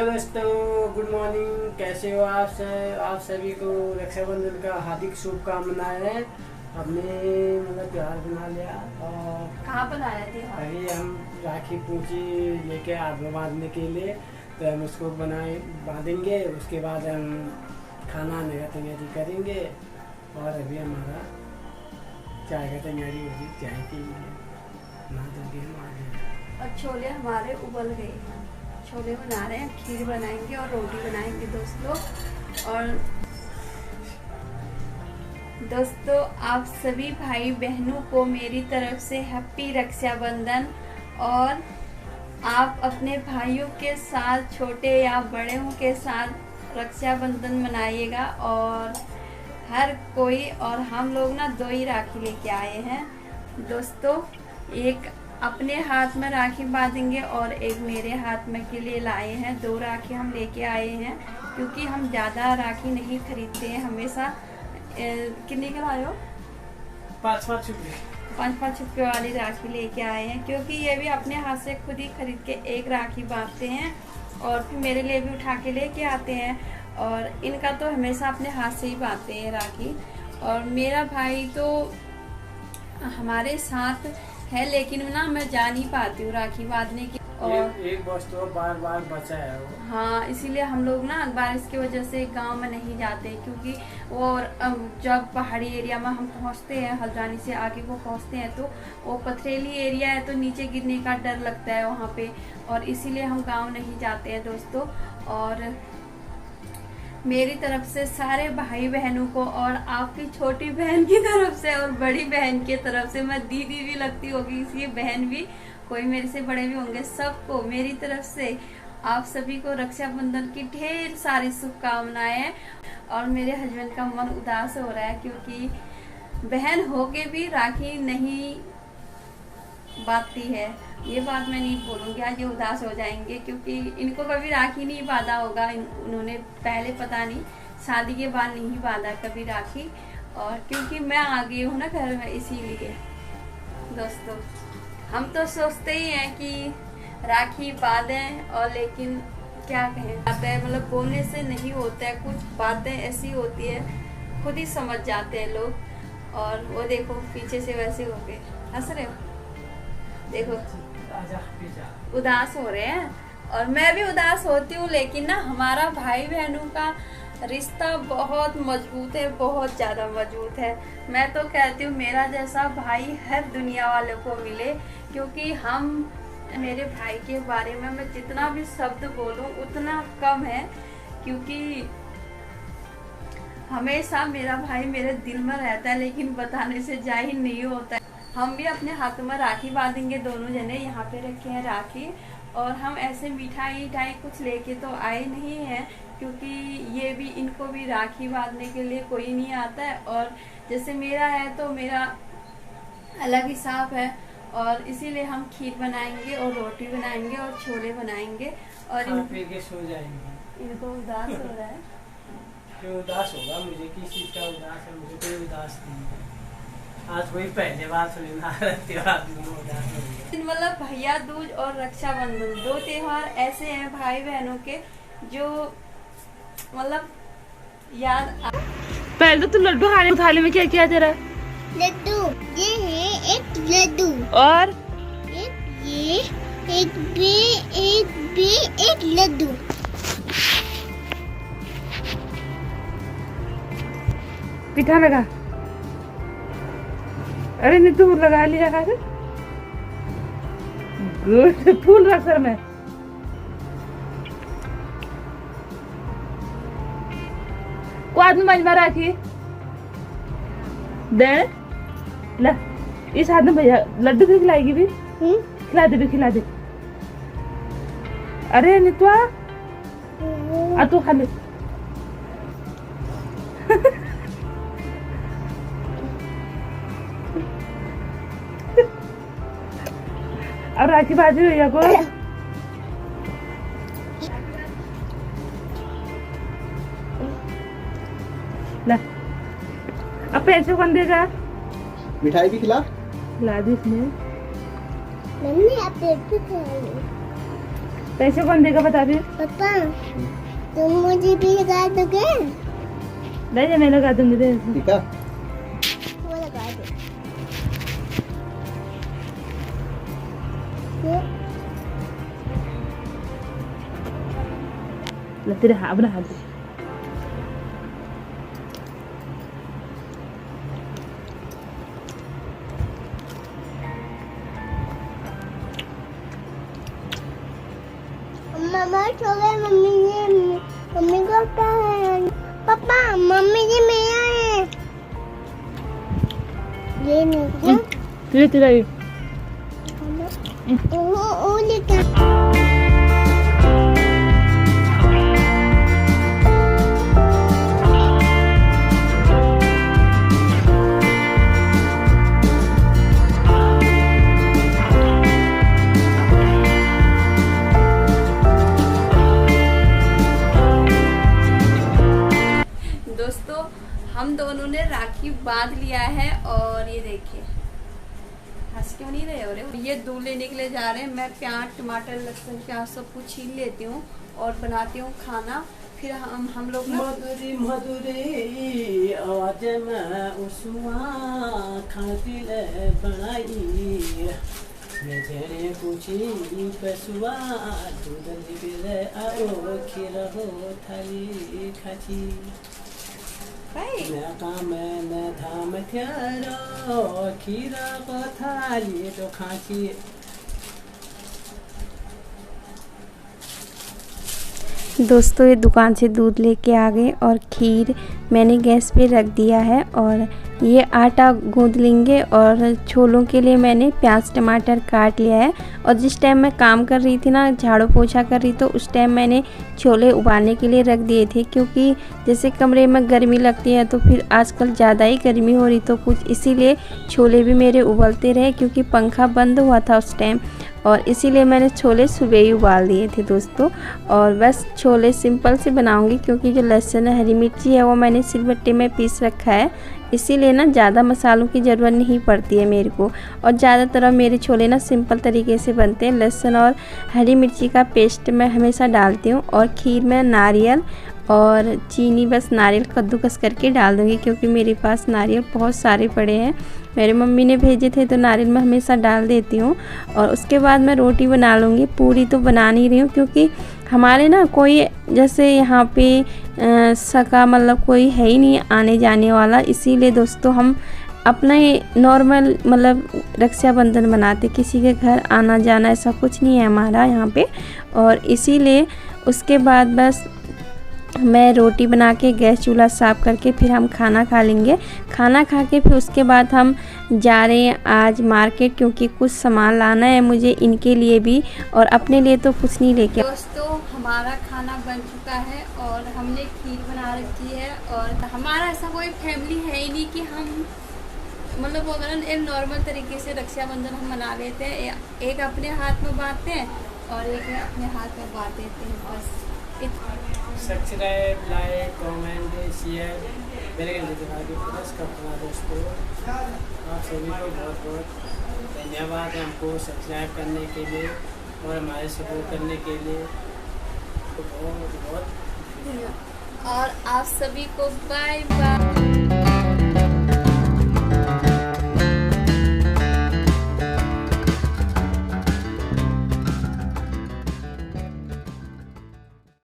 दोस्तों, good morning. कैसे हो आप सभी को रक्षाबंधन का हार्दिक शुभकामनाएं। हमने मतलब त्योहार बना लिया और कहाँ बनाया थे? अभी हम राखी पूंजी लेके आगे बांधने के लिए, तो हम उसको बांधेंगे। उसके बाद हम खाना आने का तैयारी करेंगे और अभी हमारा चाय का तैयारी होगी। चाय पीएंगे, नहा धो के हम आ गए। और छोले हमारे उबल गए हैं। छोले बना रहे हैं, खीर बनाएंगे और रोटी बनाएंगे दोस्तों। और दोस्तों, आप सभी भाई बहनों को मेरी तरफ से हैप्पी रक्षाबंधन। और आप अपने भाइयों के साथ, छोटे या बड़े के साथ रक्षाबंधन मनाइएगा। और हर कोई, और हम लोग ना 2 ही राखी लेके आए हैं दोस्तों। एक अपने हाथ में राखी बांधेंगे और एक मेरे हाथ में के लिए लाए हैं। 2 राखी हम लेके आए हैं क्योंकि हम ज़्यादा राखी नहीं खरीदते हैं हमेशा। कितने का लाए हो? 5-5 रुपये। 5-5 रुपये वाली राखी लेके आए हैं क्योंकि ये भी अपने हाथ से खुद ही खरीद के एक राखी बांधते हैं और फिर मेरे लिए भी उठा के लेके आते हैं। और इनका तो हमेशा अपने हाथ से ही बांधते हैं राखी। और मेरा भाई तो हमारे साथ है, लेकिन ना मैं जा नहीं पाती हूँ राखी बांधने की। और एक बस तो बार बचा है वो। हाँ, इसीलिए हम लोग ना बारिश की वजह से गांव में नहीं जाते, क्योंकि वो जब पहाड़ी एरिया में हम पहुंचते हैं, हल्द्वानी से आगे को पहुंचते हैं, तो वो पथरीली एरिया है, तो नीचे गिरने का डर लगता है वहाँ पे। और इसीलिए हम गाँव नहीं जाते हैं दोस्तों। और मेरी तरफ से सारे भाई बहनों को, और आपकी छोटी बहन की तरफ से और बड़ी बहन की तरफ से, मैं दीदी भी लगती होगी, इसलिए बहन भी, कोई मेरे से बड़े भी होंगे, सबको मेरी तरफ से आप सभी को रक्षाबंधन की ढेर सारी शुभकामनाएं। और मेरे हस्बैंड का मन उदास हो रहा है क्योंकि बहन होके भी राखी नहीं बांधती है। ये बात मैं नहीं बोलूँगी, आज ये उदास हो जाएंगे क्योंकि इनको कभी राखी नहीं बांधा होगा। उन्होंने पहले, पता नहीं, शादी के बाद नहीं बांधा कभी राखी। और क्योंकि मैं आ गई हूँ ना घर में, इसीलिए दोस्तों हम तो सोचते ही हैं कि राखी बांधें, और लेकिन क्या कहें, बातें मतलब बोलने से नहीं होता है, कुछ बातें ऐसी होती है, खुद ही समझ जाते हैं लोग। और वो देखो पीछे से वैसे हो गए, हंस रहे हो, देखो उदास हो रहे हैं। और मैं भी उदास होती हूँ, लेकिन ना हमारा भाई बहनों का रिश्ता बहुत मजबूत है, बहुत ज़्यादा मजबूत है। मैं तो कहती हूँ मेरा जैसा भाई हर दुनिया वालों को मिले, क्योंकि हम, मेरे भाई के बारे में मैं जितना भी शब्द बोलूँ उतना कम है, क्योंकि हमेशा मेरा भाई मेरे दिल में रहता है, लेकिन बताने से जाहिर नहीं होता है। हम भी अपने हाथों में राखी बांधेंगे, दोनों जने यहाँ पे रखे हैं राखी। और हम ऐसे मिठाई कुछ लेके तो आए नहीं हैं, क्योंकि ये भी, इनको भी राखी बांधने के लिए कोई नहीं आता है। और जैसे मेरा है तो मेरा अलग हिसाब है, और इसीलिए हम खीर बनाएंगे और रोटी बनाएंगे और छोले बनाएंगे। और सो जाएंगे। इनको उदास हो रहा है। क्यों उदास होगा? मुझे किस चीज का उदास है? मुझे कोई उदास नहीं है। आज कोई पहले बात त्योहार मतलब भैया दूज और रक्षाबंधन 2 त्योहार ऐसे हैं भाई बहनों के जो मतलब याद। पहले तो तू लड्डू खाने, थाली में क्या किया तेरा? लड्डू, ये है एक लड्डू, और ये एक लड्डू। पिठा लगा। अरे नहीं, तू लगा लिया है। गुड, फूल रख सर में। को आदमी मजमा राखी दे ला। इस हाथ में भैया लड्डू भी खिलाएगी भी। खिला दे भी, खिला दे। अरे नितवा, आ तू खा ले। और राखी बाजी भैया को। ला, अब पैसे कौन देगा? मिठाई भी खिला। ला दी इसमें। मम्मी आप पेट पे खाओगे। पैसे कौन देगा बता फिर? पापा तुम मुझे भी लगा दोगे? ले जा, मैं लगा दूंगी। दे ठीक है। वो लगा दो। ये ले तेरे हाथ, अपना हाथ दे। मम्मा सो गए। मम्मी को क्या है? पापा मम्मी जी मेरा है। ये नहीं तेरे तेरा ये वो लेकर दोस्तों हम दोनों ने राखी बांध लिया है और ये देखिए, हंस क्यों नहीं रहे हो रे। ये दूध लेने के लिए जा रहे हैं। मैं प्याज टमाटर लहसुन प्याज सब कुछ छील लेती हूँ और बनाती हूँ खाना। फिर हम लोग ना मधुरी मधुरी आवाज में उसुआ खाती ले बनाई मेरे पूछी पसुआ दूध निकले आओ खीर हो थाली खाची न काम न धाम थ्यारो खीरा को थाली तो खाची। दोस्तों ये दुकान से दूध लेके आ गए और खीर मैंने गैस पे रख दिया है और ये आटा गूंद लेंगे और छोलों के लिए मैंने प्याज टमाटर काट लिया है। और जिस टाइम मैं काम कर रही थी ना, झाड़ू पोछा कर रही, तो उस टाइम मैंने छोले उबालने के लिए रख दिए थे, क्योंकि जैसे कमरे में गर्मी लगती है तो फिर आजकल ज़्यादा ही गर्मी हो रही तो कुछ इसीलिए छोले भी मेरे उबलते रहे, क्योंकि पंखा बंद हुआ था उस टाइम और इसीलिए मैंने छोले सुबह ही उबाल दिए थे दोस्तों। और बस छोले सिंपल से बनाऊंगी, क्योंकि जो लहसुन हरी मिर्ची है वो मैंने सिलबट्टे में पीस रखा है, इसीलिए ना ज़्यादा मसालों की ज़रूरत नहीं पड़ती है मेरे को। और ज़्यादातर मेरे छोले ना सिंपल तरीके से बनते हैं। लहसुन और हरी मिर्ची का पेस्ट मैं हमेशा डालती हूँ और खीर में नारियल और चीनी, बस नारियल कद्दूकस करके डाल दूँगी, क्योंकि मेरे पास नारियल बहुत सारे पड़े हैं। मेरी मम्मी ने भेजे थे तो नारियल मैं हमेशा डाल देती हूँ। और उसके बाद मैं रोटी बना लूँगी। पूरी तो बना नहीं रही हूँ, क्योंकि हमारे ना कोई जैसे यहाँ पे सका मतलब कोई है ही नहीं आने जाने वाला, इसीलिए दोस्तों हम अपना नॉर्मल मतलब रक्षाबंधन मनाते, किसी के घर आना जाना ऐसा कुछ नहीं है हमारा यहाँ पे। और इसीलिए उसके बाद बस मैं रोटी बना के गैस चूल्हा साफ़ करके फिर हम खाना खा लेंगे। खाना खा के फिर उसके बाद हम जा रहे हैं आज मार्केट, क्योंकि कुछ सामान लाना है मुझे इनके लिए भी और अपने लिए तो कुछ नहीं लेके। दोस्तों हमारा खाना बन चुका है और हमने खीर बना रखी है। और हमारा ऐसा कोई फैमिली है ही नहीं कि हम मतलब अगर नॉर्मल तरीके से रक्षाबंधन हम मना लेते हैं, एक अपने हाथ में बांधते हैं और एक अपने हाथ में बांध देते हैं, बस। सब्सक्राइब लाइक कमेंट शेयर मेरे प्लस करना दोस्तों। आप सभी को बहुत बहुत धन्यवाद है हमको सब्सक्राइब करने के लिए और हमारे सपोर्ट करने के लिए, तो बहुत बहुत और आप सभी को बाय बाय।